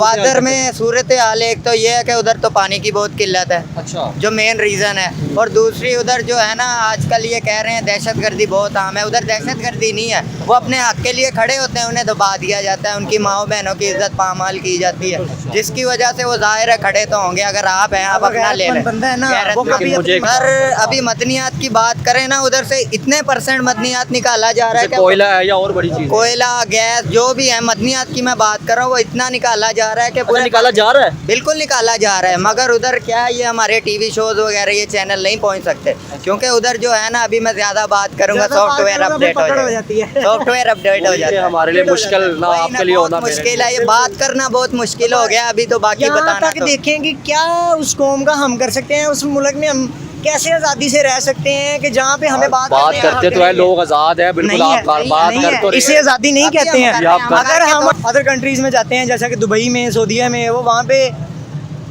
पादर में सूरत हाल एक तो ये है कि उधर तो पानी की बहुत किल्लत है। अच्छा। जो मेन रीज़न है, और दूसरी उधर जो है ना आजकल ये कह रहे हैं दहशतगर्दी बहुत आम है। उधर दहशतगर्दी नहीं है, वो अपने हक के लिए खड़े होते हैं, उन्हें दबा दिया जाता है, उनकी माओ बहनों की इज्जत पामाल की जाती है, जिसकी वजह से वो जाहिर है खड़े तो होंगे। अगर आप हैं आप अपना ले लें। अगर अभी मदनियात की बात करें ना, उधर से इतने % मदनियात निकाला जा रहा है, कोयला है या और बड़ी चीज? कोयला गैस जो भी है, मदनियात की मैं बात कर रहा हूँ, वो इतना निकाला जा रहा है कि पूरा निकाला जा रहा है। बिल्कुल निकाला जा रहा है। मगर उधर क्या है, ये हमारे टीवी शोज वगैरह ये चैनल नहीं पहुंच सकते, क्योंकि उधर जो है ना, अभी मैं ज्यादा बात करूंगा सॉफ्टवेयर अपडेट हो जाती है, सॉफ्टवेयर अपडेट हो जाता है। हमारे लिए मुश्किल ना, आपके लिए होना मुश्किल है, ये बात करना बहुत मुश्किल हो गया अभी तो। बाकी बताना तक देखें कि क्या उस कौम का हम कर सकते हैं, उस मुल्क में हम कैसे आज़ादी से रह सकते हैं कि जहाँ पे हमें बात करते तो है, लोग आज़ाद है बिल्कुल। आप बात कर तो इसे आज़ादी नहीं कहते हैं। अगर हम अदर कंट्रीज में जाते हैं, जैसा कि दुबई में, सऊदीया में, वो वहाँ पे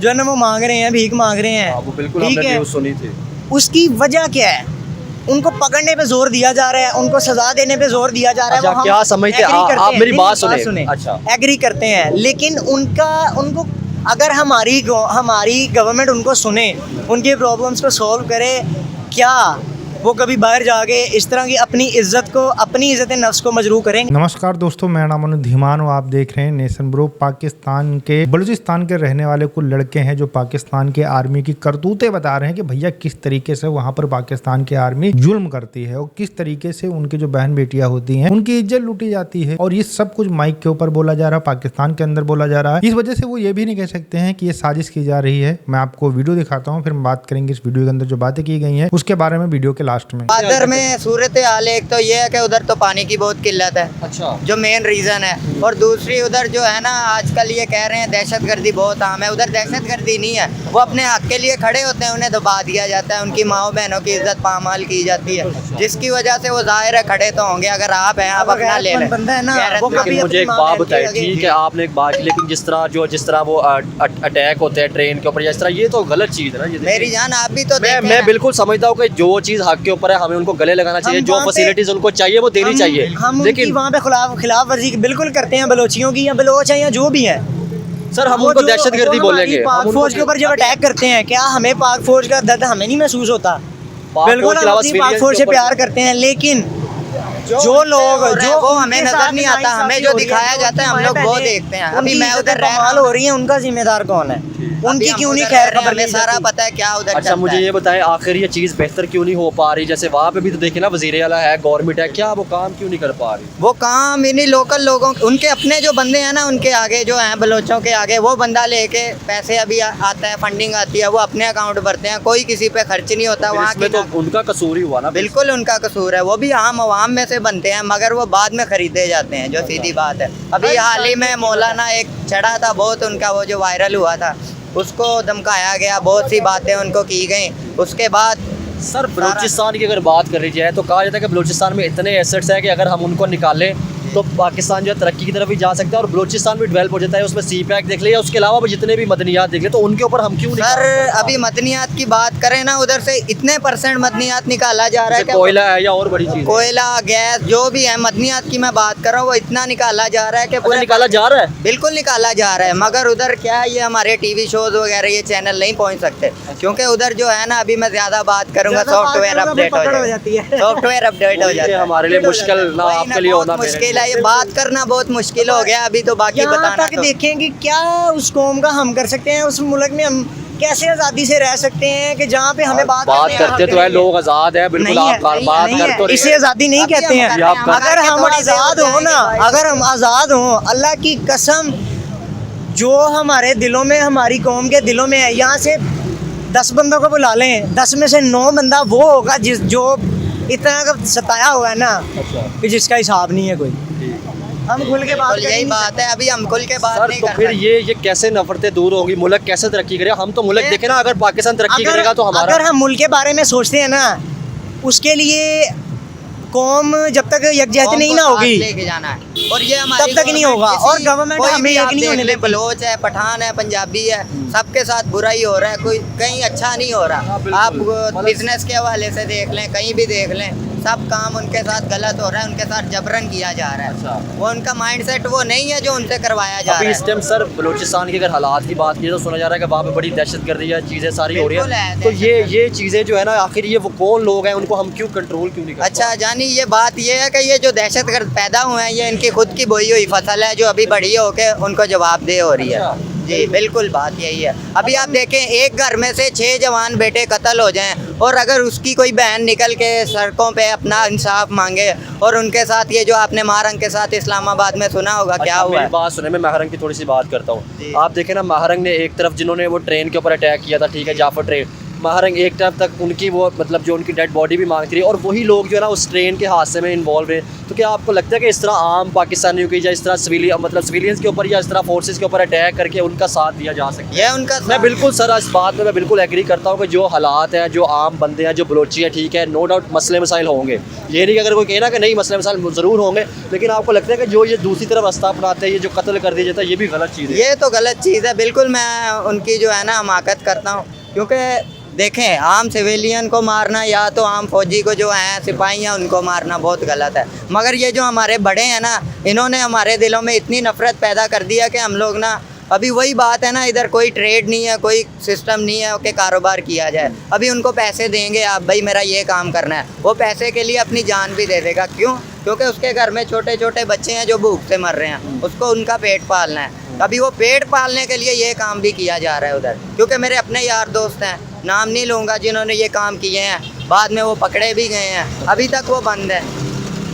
जो है ना वो मांग रहे हैं, भीख मांग रहे हैं। वो बिल्कुल हमने न्यूज़ सुनी थी। उसकी वजह क्या है? उनको पकड़ने पे जोर दिया जा रहा है, उनको सजा देने पे जोर दिया जा रहा है। अच्छा, क्या समझते हैं आप? मेरी बात सुने। अच्छा, एग्री करते हैं, लेकिन उनको अगर हमारी गवर्नमेंट उनको सुने, उनकी प्रॉब्लम्स को सॉल्व करे, क्या वो कभी बाहर जाके इस तरह की अपनी इज्जत नफ्स को मजरूह करेंगे? नमस्कार दोस्तों, मेरा नाम अनुज धीमान और आप देख रहे हैं नेशन ब्रो। पाकिस्तान के बलूचिस्तान के रहने वाले कुछ लड़के हैं जो पाकिस्तान के आर्मी की करतूतें बता रहे हैं कि भैया किस तरीके से वहां पर पाकिस्तान की आर्मी जुल्म करती है और किस तरीके से उनकी जो बहन बेटियां होती हैं उनकी इज्जत लूटी जाती है। और ये सब कुछ माइक के ऊपर बोला जा रहा है, पाकिस्तान के अंदर बोला जा रहा है। इस वजह से वो ये भी नहीं कह सकते हैं कि ये साजिश की जा रही है। मैं आपको वीडियो दिखाता हूँ, फिर हम बात करेंगे इस वीडियो के अंदर जो बातें की गई हैं उसके बारे में वीडियो के लास्ट में। पादर में सूरत हाल एक तो ये है कि उधर तो पानी की बहुत किल्लत है। अच्छा। जो मेन रीज़न है, और दूसरी उधर जो है ना आजकल ये कह रहे हैं दहशतगर्दी बहुत आम है। उधर दहशतगर्दी नहीं है, वो अपने हक के लिए खड़े होते हैं, उन्हें दबा दिया जाता है, उनकी माओ बहनों की इज्जत पामाल की जाती है, जिसकी वजह से वो जाहिर है खड़े तो होंगे। अगर आप हैं आप अपना ले लें। लेकिन मुझे एक बात बताइए, ठीक है आपने एक बात, लेकिन जिस तरह वो अटैक होते हैं ट्रेन के ऊपर, इस तरह, ये तो गलत चीज़ है ना। मेरी जान आप भी तो मैं बिल्कुल समझता हूँ कि जो चीज़ हक के ऊपर है हमें उनको गले लगाना चाहिए, जो फैसिलिटीज उनको चाहिए वो देनी चाहिए। लेकिन वहाँ पे खिलाफ वर्जी बिल्कुल करते हैं, बलोचियों की या बलोच है या जो भी है। सर हम उनको दहशतगर्दी बोलेंगे। पाक फौज के ऊपर जब अटैक करते हैं, क्या हमें पाक फौज का दर्द हमें नहीं महसूस होता? बिल्कुल हम अपनी पाक फौज से प्यार करते हैं, लेकिन जो लोग वो हमें नजर नहीं आता, हमें जो दिखाया जाता है हम लोग वो देखते हैं। अभी मैं उधर कमाल हो रही है, उनका जिम्मेदार कौन है? उनकी क्यों नहीं खैर खबर? हमें सारा पता है क्या उधर। अच्छा मुझे ये बताएं, आखिर ये चीज़ बेहतर क्यों नहीं हो पा रही? जैसे वहाँ पे भी तो देखे ना, वज़ीर आला है, गवर्नमेंट है, क्या वो काम क्यों नहीं कर पा रही? वो काम इन्हीं लोकल लोगों, उनके अपने जो बंदे हैं ना, उनके आगे जो हैं बलोचों के आगे, वो बंदा लेके पैसे अभी आता है, फंडिंग आती है, वो अपने अकाउंट भरते हैं, कोई किसी पे खर्च नहीं होता। वहाँ की तो उनका कसूर ही हुआ ना। बिल्कुल उनका कसूर है, वो भी आम आवाम में से बनते हैं, मगर वो बाद में खरीदे जाते हैं, जो सीधी बात है। अभी हाल ही में मौलाना एक चढ़ा था बहुत, उनका वो जो वायरल हुआ था, उसको धमकाया गया, बहुत सी बातें उनको की गई। उसके बाद सर बलूचिस्तान की अगर बात कर लीजिए तो कहा जाता है कि बलूचिस्तान में इतने एसेट्स हैं कि अगर हम उनको निकालें तो पाकिस्तान जो है तरक्की की तरफ भी जा सकता है और बलूचिस्तान भी डेवलप हो जाता है। उसमें सी पैक देख लिया, उसके अलावा भी जितने भी मदनियात देख ले, तो उनके ऊपर हम क्यों नहीं? सर अभी मदनियात की बात करें ना, उधर से इतने % मदनियात निकाला जा रहा है। कोयला है या और बड़ी चीज? कोयला गैस जो भी है, मदनियात की मैं बात कर रहा हूँ, वो इतना निकाला जा रहा है कि पूरा निकाला जा रहा है। बिल्कुल निकाला जा रहा है, मगर उधर क्या है, ये हमारे टीवी शोज वगैरह ये चैनल नहीं पहुँच सकते, क्योंकि उधर जो है ना, अभी मैं ज्यादा बात करूंगा सॉफ्टवेयर अपडेट हो जाती है, सॉफ्टवेयर अपडेट हो जाता है। हमारे लिए मुश्किल ना, आपके लिए होना मुश्किल है, ये बात करना बहुत मुश्किल हो गया अभी तो। बाकी बताना तक देखें कि क्या उस कौम का हम कर सकते हैं, उस मुल्क में हम कैसे आज़ादी से रह सकते हैं कि जहाँ पे हमें बात करते तो है, लोग आज़ाद है बिल्कुल। आप बात कर तो इसे आज़ादी नहीं कहते हैं। अगर हम आज़ाद हो ना, अगर हम आज़ाद हो, अल्लाह की कसम, जो हमारे दिलों में, हमारी कौम के दिलों में है, यहाँ से 10 बंदों को बुला लें, 10 में से 9 बंदा वो होगा जो इतना सताया हुआ है ना, कि जिसका हिसाब नहीं है कोई। हम खुल के बात, यही बात है, अभी हम खुल के बात नहीं तो कर फिर ये कैसे नफरतें दूर होंगी? मुल्क कैसे तरक्की करेगा? हम तो मुल्क देखे ना, अगर पाकिस्तान तरक्की करेगा तो हमारा। अगर हम मुल्क के बारे में सोचते हैं ना, उसके लिए कौम जब तक यकजहती नहीं ना होगी लेके जाना है, और ये हमारी तब तक नहीं होगा। और गवर्नमेंट हमें एक नहीं होने देती। बलोच है, पठान है, पंजाबी है, सबके साथ बुरा ही हो रहा है, कोई कहीं अच्छा नहीं हो रहा। आप बिजनेस के हवाले से देख लें, कहीं भी देख लें, सब काम उनके साथ गलत हो रहा है, उनके साथ जबरन किया जा रहा है। अच्छा। वो उनका माइंडसेट वो नहीं है जो उनसे करवाया जा अभी रहा इस है। टाइम सर बलूचिस्तान की अगर हालात की बात की तो सुना जा रहा है कि वहाँ पे बड़ी दहशतगर्दी है, चीज़ें सारी हो रही बिल्कुल है। है, तो ये चीज़ें जो है ना, आखिर ये वो कौन लोग हैं, उनको हम क्यों कंट्रोल क्यों नहीं कर अच्छा जानी, ये बात ये है कि ये जो दहशतगर्द पैदा हुए हैं, ये इनकी खुद की बोई हुई फसल है जो अभी बड़ी होके उनको जवाबदेह हो रही है। अच्छा। जी बिल्कुल, बात यही है। अभी आप देखें, एक घर में से 6 जवान बेटे कत्ल हो जाएं और अगर उसकी कोई बहन निकल के सड़कों पे अपना इंसाफ मांगे, और उनके साथ ये जो आपने महारंग के साथ इस्लामाबाद में सुना होगा क्या अच्छा, हुआ मेरी है। बात सुने, मैं महारंग की थोड़ी सी बात करता जी। हूँ। आप देखें ना, महारंग ने एक तरफ जिन्होंने वो ट्रेन के ऊपर अटैक किया था, ठीक है, जाफर ट्रेन, महारंग एक टाइम तक उनकी वो मतलब जो उनकी डेड बॉडी भी मांगती रही, और वही लोग जो है ना उस ट्रेन के हादसे में इन्वॉल्व हैं। तो क्या आपको लगता है कि इस तरह आम पाकिस्तानियों की या इस तरह सिविलियंस के ऊपर या इस तरह फोर्सेस के ऊपर अटैक करके उनका साथ दिया जा सकता है? ये उनका मैं बिल्कुल सर इस बात में मैं बिल्कुल एग्री करता हूँ कि जो हालात हैं, जो आम बंदे हैं, जो बलोची हैं, ठीक है, नो डाउट मसले मसाइल होंगे। ये नहीं कि अगर कोई कहना कि नहीं मसले मसाइल ज़रूर होंगे, लेकिन आपको लगता है कि जो ये दूसरी तरफ रास्ता अपनाते हैं, ये जो कत्ल कर दिया जाता है, ये भी गलत चीज़ है? ये तो गलत चीज़ है। बिल्कुल मैं उनकी जो है ना हमाकत करता हूँ, क्योंकि देखें, आम सिविलियन को मारना या तो आम फौजी को जो हैं सिपाही हैं उनको मारना बहुत गलत है। मगर ये जो हमारे बड़े हैं ना, इन्होंने हमारे दिलों में इतनी नफ़रत पैदा कर दिया कि हम लोग ना, अभी वही बात है ना, इधर कोई ट्रेड नहीं है, कोई सिस्टम नहीं है कि कारोबार किया जाए। अभी उनको पैसे देंगे, आप भाई मेरा ये काम करना है, वो पैसे के लिए अपनी जान भी दे देगा। क्यों? क्योंकि उसके घर में छोटे छोटे बच्चे हैं जो भूख से मर रहे हैं, उसको उनका पेट पालना है। अभी वो पेट पालने के लिए ये काम भी किया जा रहा है उधर। क्योंकि मेरे अपने यार दोस्त हैं, नाम नहीं लूँगा, जिन्होंने ये काम किए हैं, बाद में वो पकड़े भी गए हैं, अभी तक वो बंद है।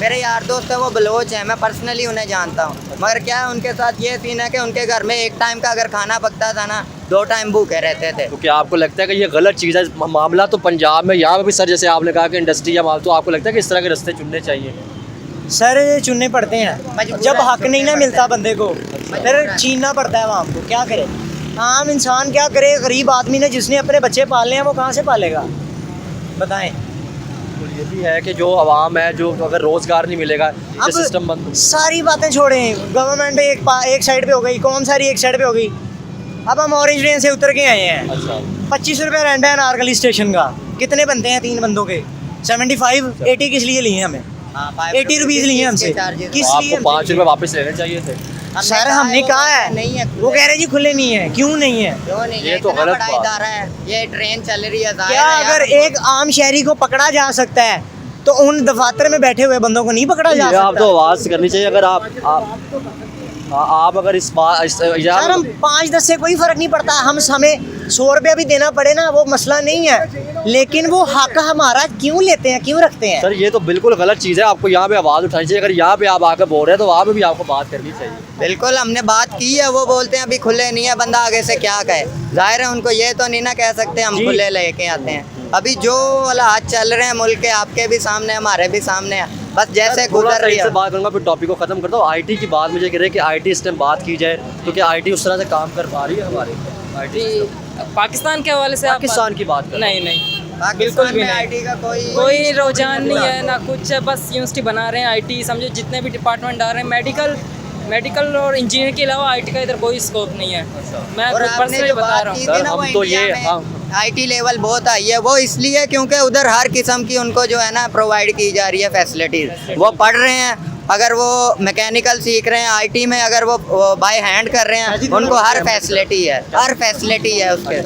मेरे यार दोस्त है, वो बलोच हैं, मैं पर्सनली उन्हें जानता हूँ। मगर क्या है, उनके साथ ये सीन है कि उनके घर में एक टाइम का अगर खाना पकता था ना, 2 टाइम भूखे रहते थे। तो क्या आपको लगता है कि ये गलत चीज़ है? मामला तो पंजाब में, यहाँ पे भी सर जैसे आपने कहा कि इंडस्ट्री या माल, तो आपको लगता है कि इस तरह के रास्ते चुनने चाहिए? सर चुनने पड़ते हैं, जब हक नहीं ना मिलता बंदे को, फिर छीनना पड़ता है वहाँ को। क्या करे आम इंसान, क्या करे गरीब आदमी ने, जिसने अपने बच्चे पालने हैं, वो कहाँ से पालेगा बताएं। तो ये भी है कि जो आवाम है, जो अगर रोज़गार नहीं मिलेगा, अब सिस्टम बंद। सारी बातें छोड़ें, गवर्नमेंट एक साइड पे हो गई, कौम सारी एक साइड पे हो गई। अब हम ऑरेंज ट्रेन से उतर के आए हैं, अच्छा, 25 रुपये रेंट है नारगली स्टेशन का। कितने बनते हैं 3 बंदों के? 75, 80 किस लिए लिए हमें? 80 रुपीज़ लिए हमसे, किस तो लिए? आपको 5 रुपये वापस लेने चाहिए थे। सर हमने कहा है, नहीं है, वो कह रहे जी खुले नहीं है। क्यों नहीं है? क्यों नहीं है? ये तो इतना गलत बड़ा बात। इदारा है, ये ट्रेन चल रही है। जाहिर क्या है यार, अगर एक आम शहरी को पकड़ा जा सकता है, तो उन दफातर में बैठे हुए बंदों को नहीं पकड़ा जा ये आप सकता? तो आवाज़ करनी चाहिए। अगर आप अगर इस बात सर हम 5-10 से कोई फर्क नहीं पड़ता, हमें 100 रुपया भी देना पड़े ना, वो मसला नहीं है, लेकिन वो हक हमारा क्यों लेते हैं, क्यों रखते हैं? सर ये तो बिल्कुल गलत चीज़ है। आपको यहाँ पे आवाज़ उठानी चाहिए। अगर यहाँ पे आप आकर बोल रहे हैं तो वहाँ पे भी आपको बात करनी चाहिए। बिल्कुल हमने बात की है, वो बोलते हैं अभी खुले नहीं है, बंदा आगे से क्या कहे। जाहिर है उनको ये तो नहीं ना कह सकते हम जी। खुले लेके आते हैं। अभी जो हालात चल रहे हैं मुल्क के, आपके भी सामने, हमारे भी सामने है, बस जैसे गुजर रही है। बात करूँगा, फिर टॉपिक को खत्म करता हूँ। आईटी की बात मुझे कह रहे हैं कि आईटी इस टाइम बात की जाए तो क्या आईटी उस तरह से काम कर पा रही है हमारी? आईटी पाकिस्तान के हवाले से पाकिस्तान की बात कर नहीं नहीं पाकिस्तान बिल्कुल भी में नहीं। आईटी का कोई रुझान नहीं है ना कुछ है, बस यूनिवर्सिटी बना रहे हैं। आईटी समझो जितने भी डिपार्टमेंट आ रहे हैं, मेडिकल और इंजीनियर के अलावा आईटी का इधर कोई स्कोप नहीं है। मैं और आपने पर्सनली जो बता बात रहा की हूँ। थी ना, हम वो तो इंडिया ये- में हाँ। आईटी लेवल बहुत आई है। वो इसलिए क्योंकि उधर हर किस्म की उनको जो है ना प्रोवाइड की जा रही है फैसिलिटीज। वो पढ़ रहे हैं, अगर वो मैकेनिकल सीख रहे हैं, आईटी में अगर वो बाय हैंड कर रहे हैं, उनको हर फैसिलिटी है, हर फैसिलिटी है उसके।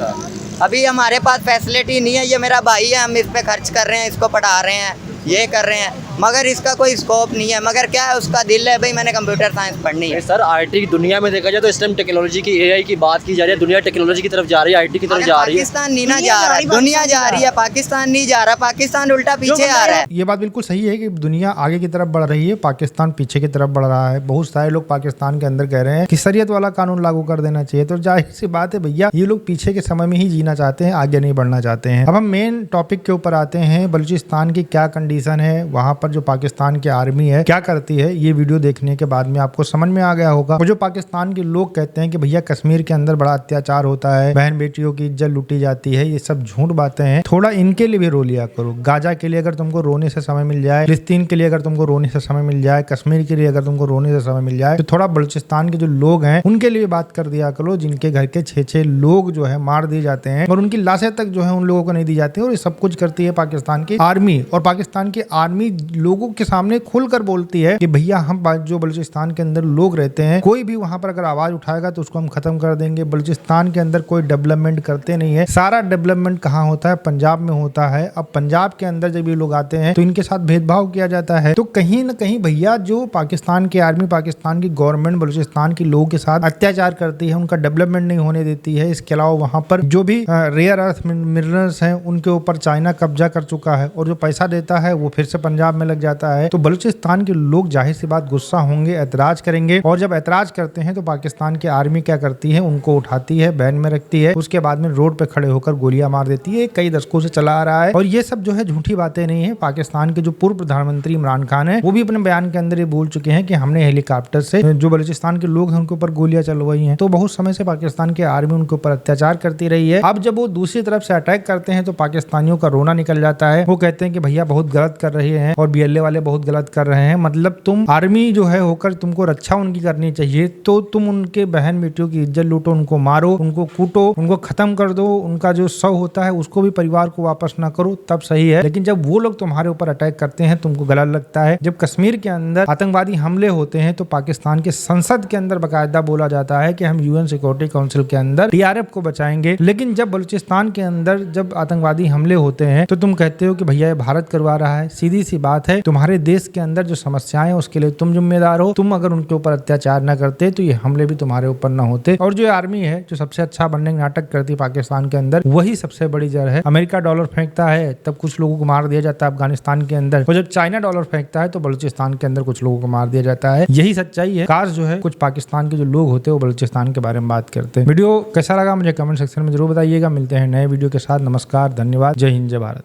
अभी हमारे पास फैसिलिटी नहीं है। ये मेरा भाई है, हम इस पे खर्च कर रहे हैं, इसको पढ़ा रहे हैं, ये कर रहे हैं, मगर इसका कोई स्कोप नहीं है। मगर क्या है, उसका दिल है भाई मैंने कंप्यूटर साइंस पढ़नी है। सर आईटी की दुनिया में देखा जाए तो इस टाइम टेक्नोलॉजी की, एआई की बात की जा रही है। दुनिया टेक्नोलॉजी की तरफ जा रही है, आईटी की तरफ मगर जा रही है। पाकिस्तान नहीं ना जा रहा है, दुनिया जा रही है, पाकिस्तान नहीं जा रहा। पाकिस्तान उल्टा पीछे आ रहा है। ये बात बिल्कुल सही है कि दुनिया आगे की तरफ बढ़ रही है, पाकिस्तान पीछे की तरफ बढ़ रहा है। बहुत सारे लोग पाकिस्तान के अंदर कह रहे हैं कि शरीयत वाला कानून लागू कर देना चाहिए। तो जाहिर सी बात है भैया, ये लोग पीछे के समय में ही जीना चाहते हैं, आगे नहीं बढ़ना चाहते हैं। अब हम मेन टॉपिक के ऊपर आते हैं। बलूचिस्तान की क्या कंडीशन है, वहाँ पर जो पाकिस्तान की आर्मी है क्या करती है, ये वीडियो देखने के बाद में आपको समझ में आ गया होगा। और जो पाकिस्तान के लोग कहते हैं कि भैया कश्मीर के अंदर बड़ा अत्याचार होता है, बहन बेटियों की इज्जत लूटी जाती है, ये सब झूठ बातें हैं। थोड़ा इनके लिए भी रो लिया करो। गाजा के लिए अगर तुमको रोने से समय मिल जाए, फिलिस्तीन के लिए अगर तुमको रोने से समय मिल जाए, कश्मीर के लिए अगर तुमको रोने से समय मिल जाए, तो थोड़ा बलूचिस्तान के जो लोग हैं उनके लिए बात कर दिया करो, जिनके घर के 6-6 लोग जो है मार दिए जाते हैं और उनकी लाशें तक जो है उन लोगों को नहीं दी जाती है। और ये सब कुछ करती है पाकिस्तान की आर्मी। और पाकिस्तान की आर्मी लोगों के सामने खुलकर बोलती है कि भैया हम जो बलूचिस्तान के अंदर लोग रहते हैं, कोई भी वहां पर अगर आवाज उठाएगा तो उसको हम खत्म कर देंगे। बलूचिस्तान के अंदर कोई डेवलपमेंट करते नहीं है। सारा डेवलपमेंट कहाँ होता है? पंजाब में होता है। अब पंजाब के अंदर जब ये लोग आते हैं तो इनके साथ भेदभाव किया जाता है। तो कहीं ना कहीं भैया जो पाकिस्तान की आर्मी, पाकिस्तान की गवर्नमेंट बलूचिस्तान के लोगों के साथ अत्याचार करती है, उनका डेवलपमेंट नहीं होने देती है। इसके अलावा वहां पर जो भी रेयर अर्थ मिनरल्स हैं उनके ऊपर चाइना कब्जा कर चुका है और जो पैसा देता है वो फिर से पंजाब में लग जाता है। तो बलूचिस्तान के लोग जाहिर सी बात गुस्सा होंगे, ऐतराज करेंगे। और जब ऐतराज करते हैं तो पाकिस्तान की आर्मी क्या करती है? उनको उठाती है, बैन में रखती है, उसके बाद में रोड पे खड़े होकर गोलियां मार देती है। कई दशकों से चला आ रहा है और ये सब जो है झूठी बातें नहीं है। पाकिस्तान के जो पूर्व प्रधानमंत्री इमरान खान है वो भी अपने बयान के अंदर ये बोल चुके हैं कि हमने हेलीकॉप्टर से जो बलूचिस्तान के लोग हैं उनके ऊपर गोलियां चलवाई हैं। तो बहुत समय से पाकिस्तान की आर्मी उनके ऊपर अत्याचार करती रही है। अब जब वो दूसरी तरफ से अटैक करते हैं तो पाकिस्तानियों का रोना निकल जाता है। वो कहते हैं कि भैया बहुत गलत कर रहे हैं और बीएलए वाले बहुत गलत कर रहे हैं। मतलब तुम आर्मी जो है होकर तुमको रक्षा उनकी करनी चाहिए, तो तुम उनके बहन बेटियों की इज्जत लूटो, उनको मारो, उनको कूटो, उनको खत्म कर दो, उनका जो शव होता है उसको भी परिवार को वापस ना करो, तब सही है। लेकिन जब वो लोग तुम्हारे ऊपर अटैक करते हैं तुमको गलत लगता है। जब कश्मीर के अंदर आतंकवादी हमले होते हैं तो पाकिस्तान के संसद के अंदर बाकायदा बोला जाता है कि हम यूएन सिक्योरिटी काउंसिल के अंदर टीआरएफ को बचाएंगे। लेकिन जब बलूचिस्तान के अंदर जब आतंकवादी हमले होते हैं तो तुम कहते हो कि भैया ये भारत करवा रहा है। सीधी सी बात है, तुम्हारे देश के अंदर जो समस्याएं हैं उसके लिए तुम जिम्मेदार हो। तुम अगर उनके ऊपर अत्याचार न करते तो ये हमले भी तुम्हारे ऊपर न होते। और जो आर्मी है जो सबसे अच्छा बनने का नाटक करती है पाकिस्तान के अंदर, वही सबसे बड़ी जड़ है। अमेरिका डॉलर फेंकता है तब कुछ लोगों को मार दिया जाता है अफगानिस्तान के अंदर, और जब चाइना डॉलर फेंकता है तो बलूचिस्तान के अंदर कुछ लोगों को मार दिया जाता है। यही सच्चाई है। काश जो है कुछ पाकिस्तान के जो लोग होते हैं वो बलूचिस्तान के बारे में बात करते हैं। वीडियो कैसा लगा मुझे कमेंट सेक्शन में जरूर बताइएगा। मिलते हैं नए वीडियो के साथ। नमस्कार, धन्यवाद, जय हिंद, जय भारत।